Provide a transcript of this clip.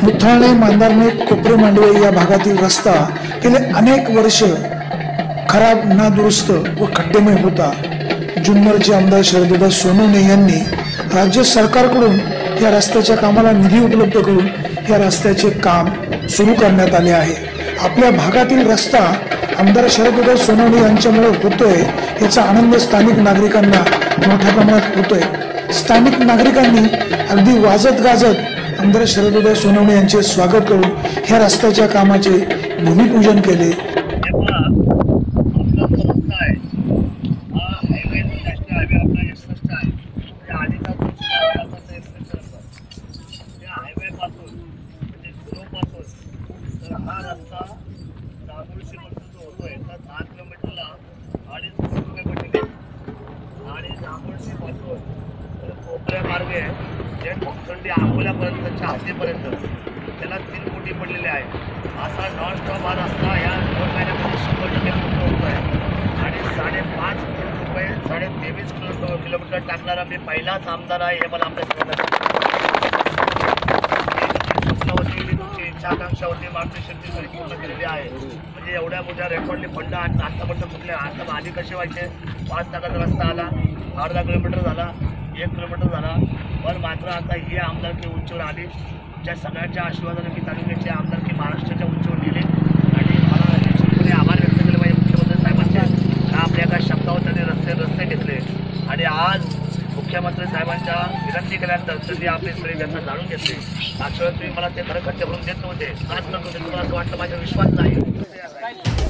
मुथाणे, मांदारणे, कोपरे मांडवे या भागातील रस्ता गेले अनेक वर्ष खराब, नादुरुस्त व खड्डेमय होता। जुन्नरचे आमदार शरददादा सोनवणे यांनी राज्य सरकारकडून या रस्त्याच्या कामाला निधी उपलब्ध करून या रस्त्याचे काम सुरू करण्यात आले आहे। आपल्या भागातील रस्ता आमदार शरददादा सोनवणे यांच्यामुळे होतोय याचा आनंद स्थानिक नागरिकांना मोठ्या प्रमाणात होतोय। स्थानिक नागरिकांनी अगदी वाजत गाजत आमदार शरददादा सोनवणे यांचे स्वागत करून ह्या रस्त्याच्या कामाचे भूमिपूजन केले। अकोल्यापर्यंतच्या हद्दीपर्यंत त्याला 3 कोटी पडलेले आहे। असा नॉन स्टॉप हा रस्ता या 2 महिन्यामध्ये 100% पूर्ण होतो आहे आणि 5.5 कोटी रुपये 23.5 किलोमीटर टाकणारा मी पहिलाच आमदार आहे हे मला आमच्या स्वप्न होती, तुमची इच्छा आकांक्षा होती, मागणी शक्ती सगळी पूर्ण केलेली आहे। म्हणजे एवढ्या मोठ्या रेकॉर्डले फंड आतापर्यंत कुठले आता आधी कसे व्हायचे 5 लाखाचा रस्ता आला, 8-10 किलोमीटर झाला, 1 किलोमीटर झाला, पण मात्र आता ही आमदारकी उंचीवर आली। तुमच्या सगळ्यांच्या आशीर्वादाने मी तालुक्याची आमदारकी महाराष्ट्राच्या उंचीवर गेली आणि मला निश्चितपणे आभार व्यक्त केले पाहिजे मुख्यमंत्री साहेबांचे। आपल्या एका शब्दावर त्यांनी रस्ते घेतले आणि आज मुख्यमंत्री साहेबांच्या विनंती केल्यानंतर त्यांनी आपली सगळी व्यथा जाणून घेतली। मागच्या वेळेस तुम्ही मला ते खरं खर्च भरून देत नव्हते, आज करत होते, तुम्हाला असं वाटलं माझ्या विश्वास नाही।